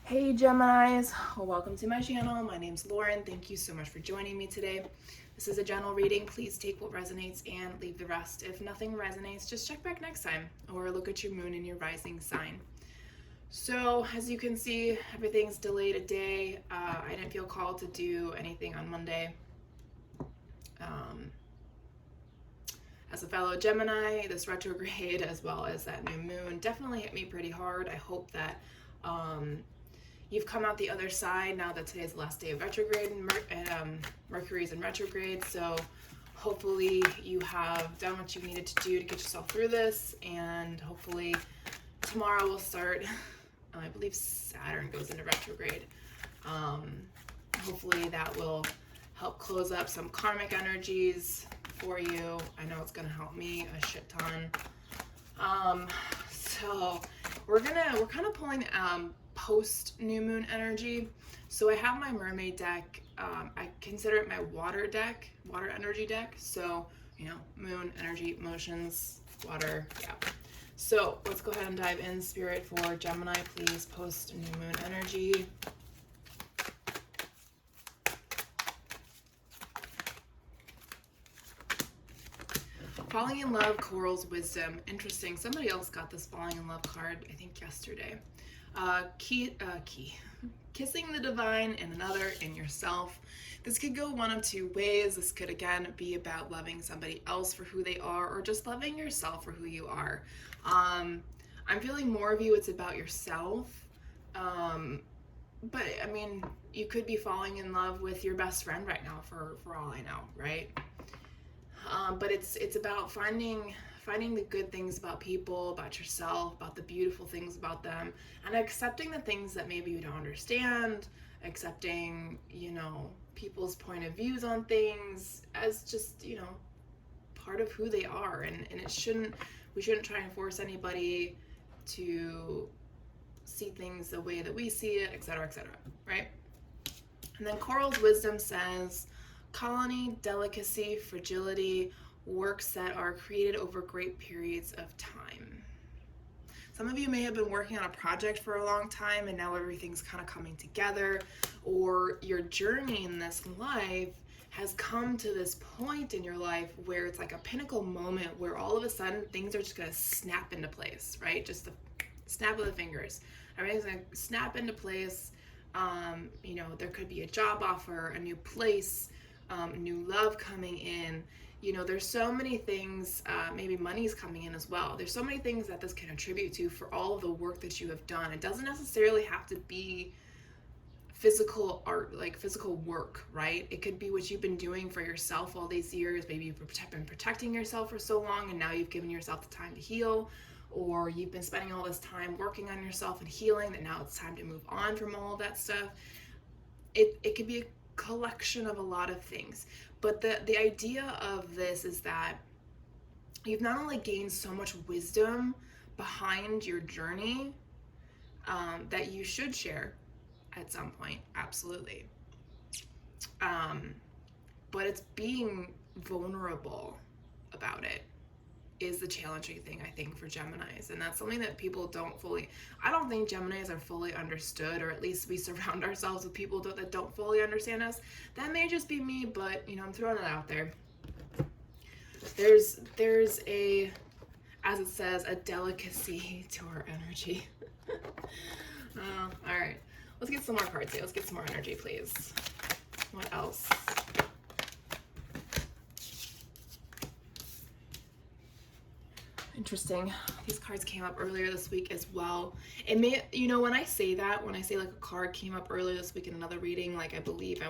Hey Geminis, welcome to my channel. My name's Lauren. Thank you so much for joining me today. This is a general reading. Please take what resonates and leave the rest. If nothing resonates, just check back next time or look at your moon and your rising sign. So as you can see, everything's delayed a day. I didn't feel called to do anything on Monday. As a fellow Gemini, this retrograde as well as that new moon definitely hit me pretty hard. I hope that you've come out the other side now that today's the last day of retrograde and Mercury's in retrograde. So hopefully you have done what you needed to do to get yourself through this, and hopefully tomorrow will start. I believe Saturn goes into retrograde. Hopefully that will help close up some karmic energies for you. I know it's gonna help me a shit ton. So we're kind of pulling post new moon energy. So I have my mermaid deck. I consider it my water energy deck. So, moon energy, emotions, water, yeah. So let's go ahead and dive in. Spirit for Gemini, please, post new moon energy. Falling in love, corals, wisdom. Interesting. Somebody else got this falling in love card, I think yesterday. Kissing the divine in another, in yourself. This could go one of two ways. This could again be about loving somebody else for who they are, or just loving yourself for who you are. I'm feeling more of you, it's about yourself. But I mean, you could be falling in love with your best friend right now, for all I know, right? But it's about finding the good things about people, about yourself, about the beautiful things about them, and accepting the things that maybe you don't understand, accepting, people's point of views on things as just, part of who they are. And we shouldn't try and force anybody to see things the way that we see it, etc., right? And then Coral's wisdom says, colony, delicacy, fragility, works that are created over great periods of time. Some of you may have been working on a project for a long time and now everything's kind of coming together, or your journey in this life has come to this point in your life where it's like a pinnacle moment where all of a sudden things are just going to snap into place, right? Just the snap of the fingers. Everything's going to snap into place. There could be a job offer, a new place, new love coming in. There's so many things, maybe money's coming in as well. There's so many things that this can attribute to for all of the work that you have done. It doesn't necessarily have to be physical art, like physical work, right? It could be what you've been doing for yourself all these years. Maybe you've been protecting yourself for so long and now you've given yourself the time to heal, or you've been spending all this time working on yourself and healing that now it's time to move on from all of that stuff. It could be a collection of a lot of things, but the idea of this is that you've not only gained so much wisdom behind your journey that you should share at some point, absolutely, but it's being vulnerable about it is the challenging thing, I think, for Geminis. And that's something that people I don't think Geminis are fully understood, or at least we surround ourselves with people that don't fully understand us. That may just be me, but I'm throwing it out there. There's a, as it says, a delicacy to our energy. All right, let's get some more cards here. Let's get some more energy, please. What else? Interesting. These cards came up earlier this week as well. It may, when I say like a card came up earlier this week in another reading, like I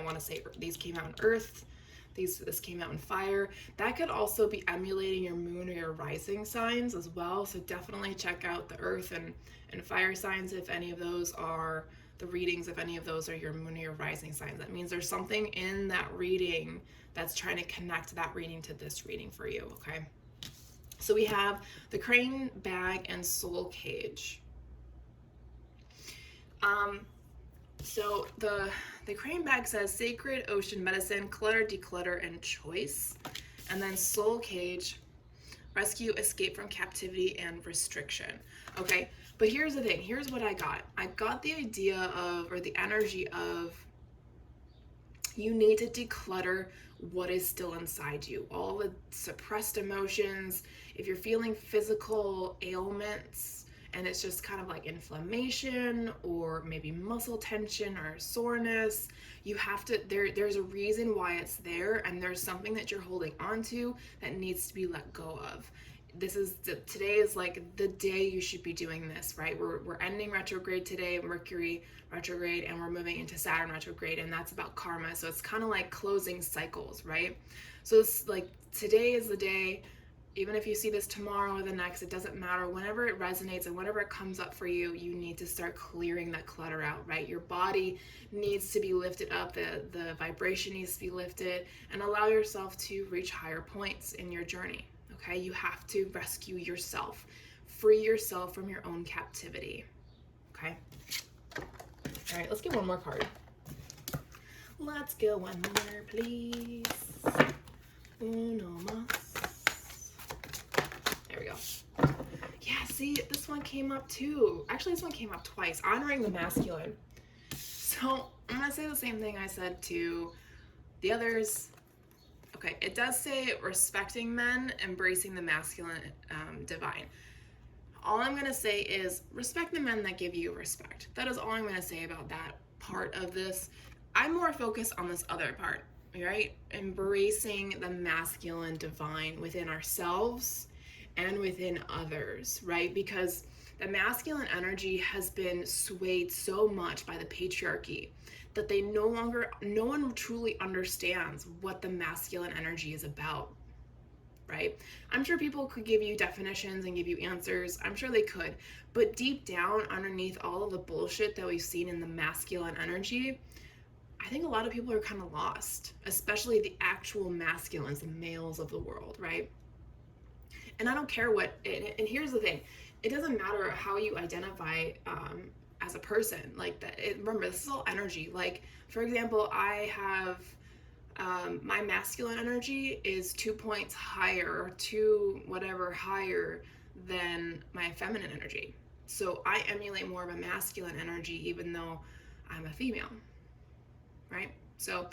want to say these came out in Earth, this came out in Fire. That could also be emulating your moon or your rising signs as well. So definitely check out the Earth and Fire signs if any of those are the readings, if any of those are your moon or your rising signs. That means there's something in that reading that's trying to connect that reading to this reading for you, okay? So we have the crane bag and soul cage. So the crane bag says sacred ocean medicine, clutter, declutter, and choice. And then soul cage, rescue, escape from captivity, and restriction. Okay, But here's the thing. Here's what I got. I got the idea of, or the energy of, you need to declutter what is still inside you. All the suppressed emotions. If you're feeling physical ailments and it's just kind of like inflammation or maybe muscle tension or soreness, you have to, there's a reason why it's there, and there's something that you're holding on to that needs to be let go of. Today is like the day you should be doing this, right? We're ending retrograde today, Mercury retrograde, and we're moving into Saturn retrograde, and that's about karma. So it's kind of like closing cycles, right? So it's like today is the day. Even if you see this tomorrow or the next, it doesn't matter. Whenever it resonates and whenever it comes up for you, you need to start clearing that clutter out, right? Your body needs to be lifted up. The vibration needs to be lifted, and allow yourself to reach higher points in your journey. Okay, you have to rescue yourself, free yourself from your own captivity. Okay. All right, let's get one more card. Let's go one more, please. Uno más. There we go. Yeah, see, this one came up too. Actually, this one came up twice. Honoring the masculine. So I'm gonna say the same thing I said to the others. Okay, it does say respecting men, embracing the masculine divine. All I'm going to say is respect the men that give you respect. That is all I'm going to say about that part of this. I'm more focused on this other part, right? Embracing the masculine divine within ourselves and within others, right? Because the masculine energy has been swayed so much by the patriarchy that no one truly understands what the masculine energy is about, right? I'm sure people could give you definitions and give you answers. I'm sure they could. But deep down, underneath all of the bullshit that we've seen in the masculine energy, I think a lot of people are kind of lost, especially the actual masculines, the males of the world, right? And I don't care what, and here's the thing, it doesn't matter how you identify as a person, like that. Remember, this is all energy. Like, for example, I have my masculine energy is 2 points higher, higher than my feminine energy. So I emulate more of a masculine energy, even though I'm a female, right? So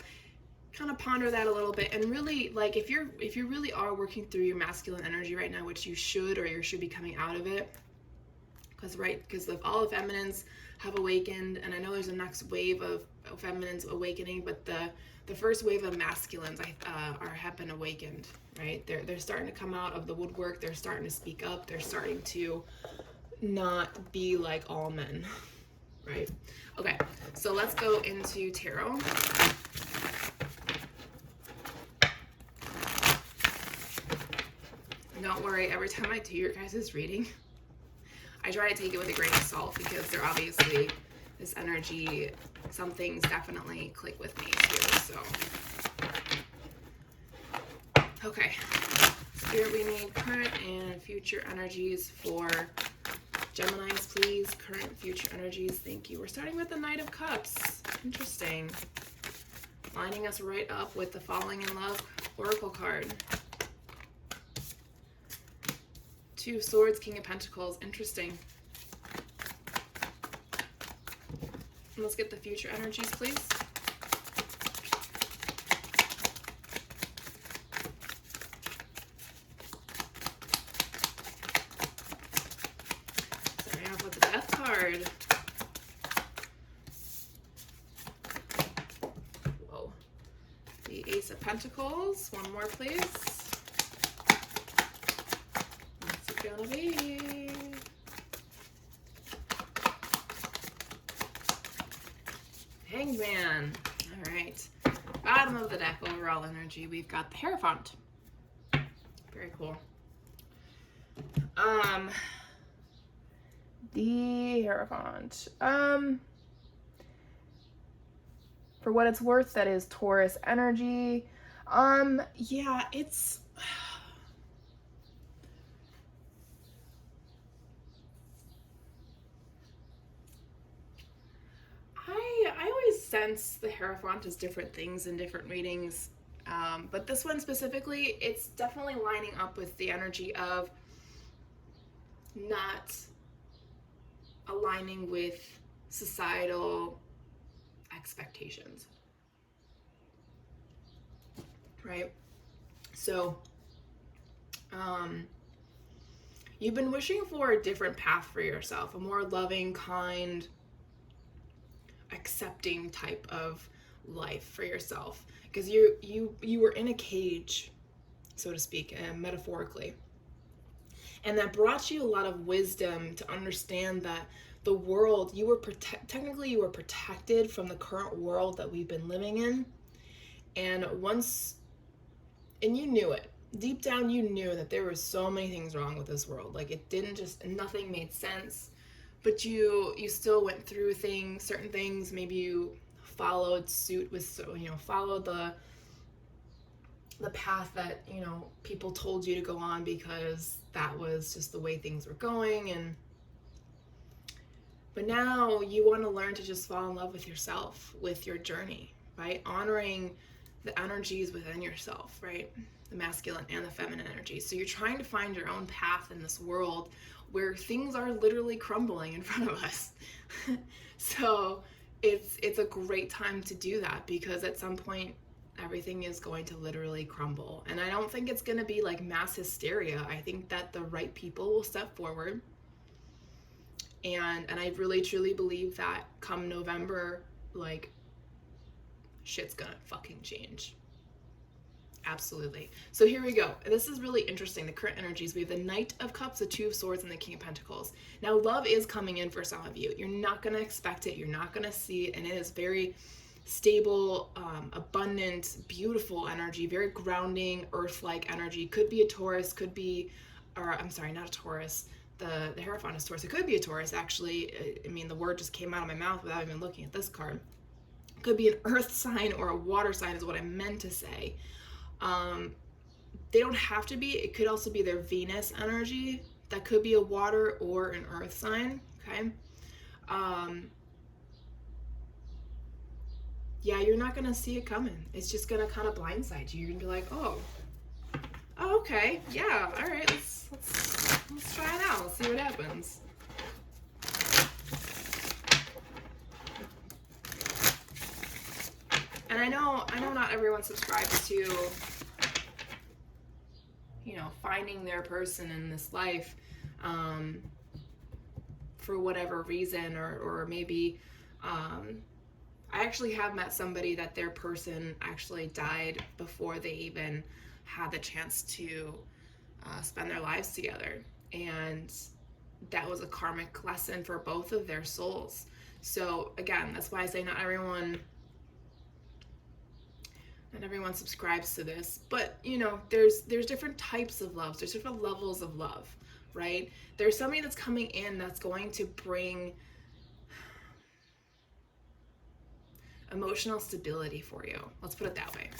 kind of ponder that a little bit, and really, like, if you really are working through your masculine energy right now, which you should, or you should be coming out of it, because all the feminines have awakened, and I know there's a next wave of feminines awakening, but the first wave of masculines have been awakened, right? They're starting to come out of the woodwork. They're starting to speak up. They're starting to not be like all men, right? Okay, so let's go into tarot. Don't worry, every time I do your guys' reading, I try to take it with a grain of salt, because they're obviously, this energy, some things definitely click with me too, so. Okay, Spirit, we need current and future energies for Geminis, please. Current, future energies, thank you. We're starting with the Knight of Cups. Interesting. Lining us right up with the Falling in Love Oracle card. Two of Swords, King of Pentacles. Interesting. Let's get the future energies, please. Starting off with the Death card. Whoa. The Ace of Pentacles. One more, please. Gonna be Hangman. All right, bottom of the deck, overall energy, we've got the Hierophant. Very cool. The Hierophant, for what it's worth, that is Taurus energy. Yeah, it's I always sense the Hierophant as different things in different readings, but this one specifically, it's definitely lining up with the energy of not aligning with societal expectations, right? So, you've been wishing for a different path for yourself, a more loving, kind, accepting type of life for yourself, because you were in a cage, so to speak, metaphorically, and that brought you a lot of wisdom to understand that the world, you were technically you were protected from the current world that we've been living in, and you knew it deep down. You knew that there were so many things wrong with this world. Like, it didn't just, nothing made sense, but you still went through certain things. Maybe you followed suit with, followed the path that, people told you to go on, because that was just the way things were going. But now you want to learn to just fall in love with yourself, with your journey, right? Honoring the energies within yourself, right? The masculine and the feminine energy. So you're trying to find your own path in this world where things are literally crumbling in front of us. So it's a great time to do that, because at some point everything is going to literally crumble. And I don't think it's going to be like mass hysteria. I think that the right people will step forward. And I really truly believe that come November, like, shit's gonna fucking change. Absolutely. So here we go. This is really interesting. The current energies. We have the Knight of Cups, the Two of Swords, and the King of Pentacles. Now, love is coming in for some of you. You're not going to expect it. You're not going to see it. And it is very stable, abundant, beautiful energy, very grounding, earth-like energy. Could be a Taurus, could be, or I'm sorry, not a Taurus. The Hierophant is Taurus. It could be a Taurus, actually. I mean, the word just came out of my mouth without even looking at this card. It could be an earth sign or a water sign is what I meant to say. They don't have to be. It could also be their Venus energy. That could be a water or an earth sign, okay? Yeah, you're not going to see it coming. It's just going to kind of blindside you. You're going to be like, oh, okay, yeah, all right, let's try it out. Let's see what happens. And I know not everyone subscribes to, finding their person in this life, for whatever reason, or maybe, I actually have met somebody that their person actually died before they even had the chance to spend their lives together. And that was a karmic lesson for both of their souls. So again, that's why I say not everyone subscribes to this, but there's different types of love. There's different levels of love, right? There's somebody that's coming in that's going to bring emotional stability for you. Let's put it that way.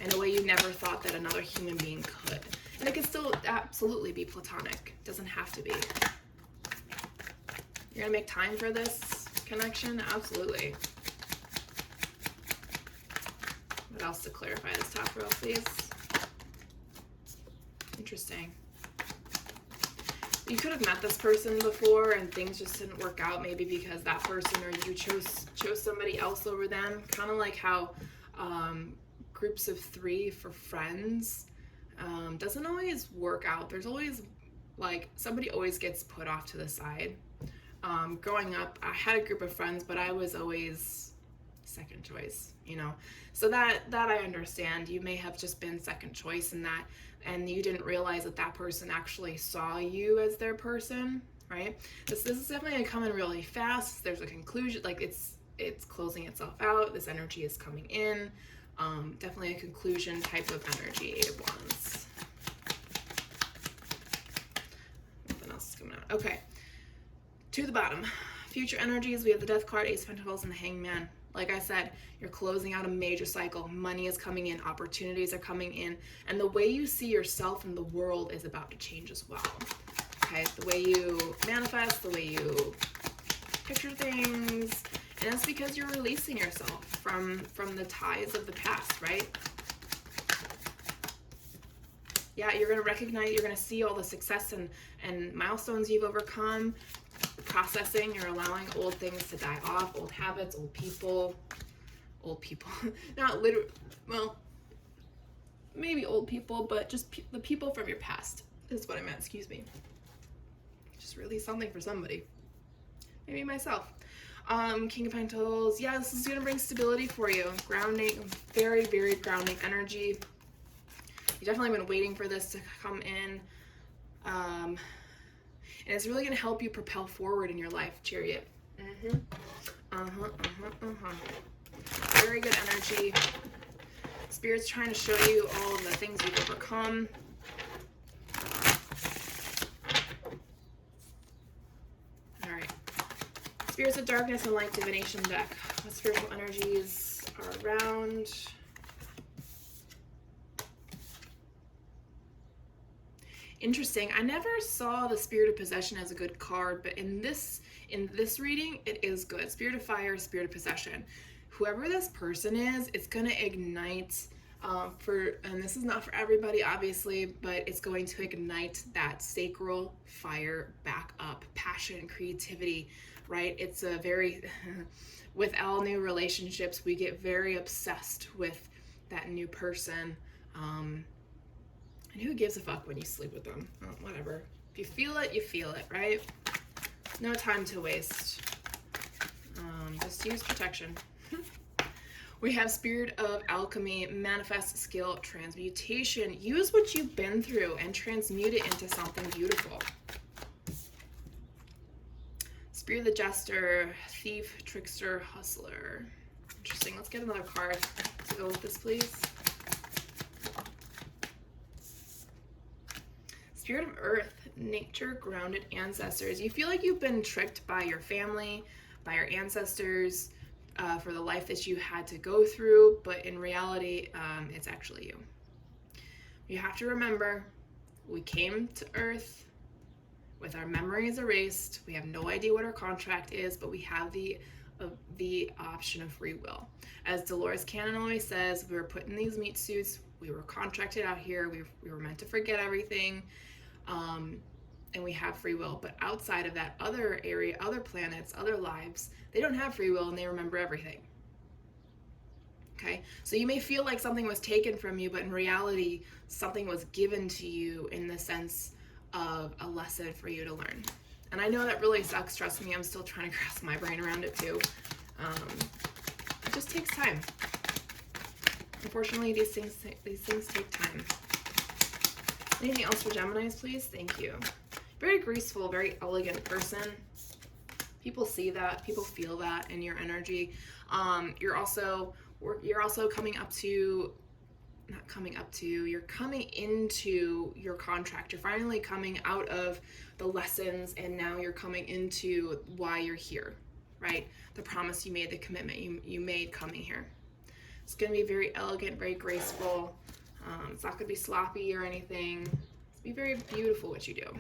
In a way you never thought that another human being could. And it can still absolutely be platonic. It doesn't have to be. You're gonna make time for this connection? Absolutely. What else to clarify this top row, please? Interesting. You could have met this person before and things just didn't work out, maybe because that person or you chose somebody else over them. Kind of like how groups of 3 for friends doesn't always work out. There's always, like, somebody always gets put off to the side. Growing up, I had a group of friends, but I was always second choice, So that I understand. You may have just been second choice in that, and you didn't realize that person actually saw you as their person, right? This is definitely gonna come in really fast. There's a conclusion, like it's closing itself out. This energy is coming in. Definitely a conclusion type of energy. 8 of Wands. Nothing else is coming out. Okay. To the bottom. Future energies, we have the Death card, Ace of Pentacles, and the Hangman. Like I said, you're closing out a major cycle. Money is coming in, opportunities are coming in, and the way you see yourself in the world is about to change as well. Okay, the way you manifest, the way you picture things, and that's because you're releasing yourself from the ties of the past, right? Yeah, you're gonna recognize, you're gonna see all the success and milestones you've overcome. processing. You're allowing old things to die off, old habits, old people, not literally, well, maybe old people, but just the people from your past is what I meant, excuse me. Just release something for somebody. Maybe myself. King of Pentacles. Yeah, this is going to bring stability for you. Grounding, very, very grounding energy. You've definitely been waiting for this to come in. And it's really going to help you propel forward in your life, Chariot. Very good energy. Spirit's trying to show you all of the things you've overcome. All right. Spirits of Darkness and Light Divination deck. What spiritual energies are around? Interesting. I never saw the Spirit of Possession as a good card, but in this reading, it is good. Spirit of Fire, Spirit of Possession. Whoever this person is, it's going to ignite and this is not for everybody, obviously, but it's going to ignite that sacral fire back up, passion, creativity, right? It's a very, with all new relationships, we get very obsessed with that new person. And who gives a fuck when you sleep with them? Oh, whatever. If you feel it, you feel it, right? No time to waste. Just use protection. We have Spirit of Alchemy, Manifest Skill, Transmutation. Use what you've been through and transmute it into something beautiful. Spirit of the Jester, Thief, Trickster, Hustler. Interesting. Let's get another card to go with this, please. Spirit of Earth, Nature, Grounded, Ancestors. You feel like you've been tricked by your family, by your ancestors, for the life that you had to go through, but in reality, it's actually you. You have to remember, we came to Earth with our memories erased. We have no idea what our contract is, but we have the option of free will. As Dolores Cannon always says, we were put in these meat suits. We were contracted out here. We were meant to forget everything. And we have free will. But outside of that other area, other planets, other lives, they don't have free will and they remember everything. Okay? So you may feel like something was taken from you, but in reality, something was given to you in the sense of a lesson for you to learn. And I know that really sucks. Trust me, I'm still trying to grasp my brain around it too. It just takes time. Unfortunately, these things take time. Anything else for Geminis, please? Thank you. Very graceful, very elegant person. People see that, people feel that in your energy. You're coming into your contract. You're finally coming out of the lessons, and now you're coming into why you're here, right? The promise you made, the commitment you made coming here. It's going to be very elegant, very graceful. It's not going to be sloppy or anything. It's be very beautiful what you do.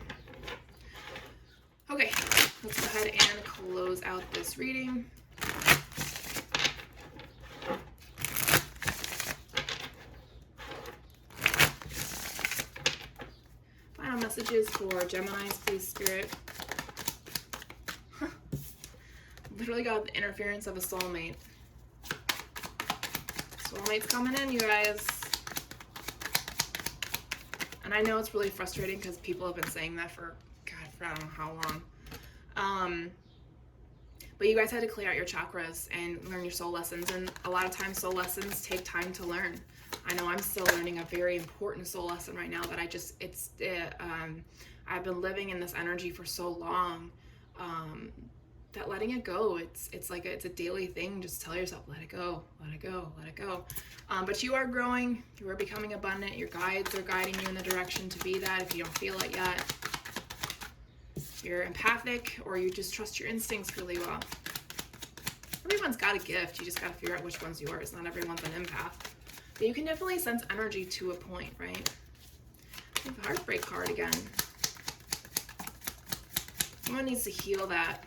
Okay, let's go ahead and close out this reading. Final messages for Geminis, please, Spirit. Literally got the interference of a soulmate. Soulmate's coming in, you guys. And I know it's really frustrating because people have been saying that for I don't know how long. But you guys had to clear out your chakras and learn your soul lessons. And a lot of times soul lessons take time to learn. I know I'm still learning a very important soul lesson right now that I've been living in this energy for so long, that letting it go, it's a daily thing. Just tell yourself, let it go, let it go, let it go. But you are growing, you are becoming abundant. Your guides are guiding you in the direction to be that if you don't feel it yet. You're empathic, or you just trust your instincts really well. Everyone's got a gift. You just got to figure out which one's yours. Not everyone's an empath. But you can definitely sense energy to a point, right? I have a heartbreak card again. Someone needs to heal that.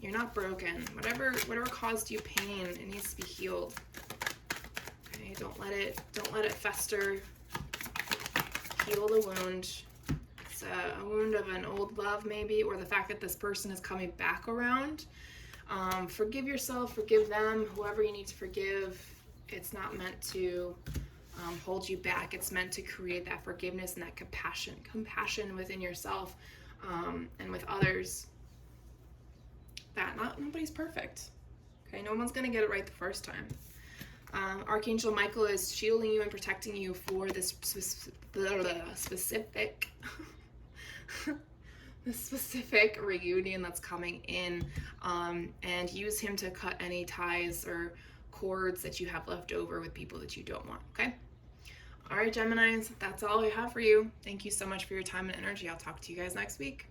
You're not broken. Whatever caused you pain, it needs to be healed. Okay, don't let it fester. Heal the wound. it's a wound of an old love maybe, or the fact that this person is coming back around. Forgive yourself, forgive them, whoever you need to forgive. It's not meant to hold you back. It's meant to create that forgiveness and that compassion within yourself and with others. That nobody's perfect. Okay, no one's gonna get it right the first time. Archangel Michael is shielding you and protecting you for this specific the specific reunion that's coming in, and use him to cut any ties or cords that you have left over with people that you don't want. Okay. All right, Geminis, that's all I have for you. Thank you so much for your time and energy. I'll talk to you guys next week.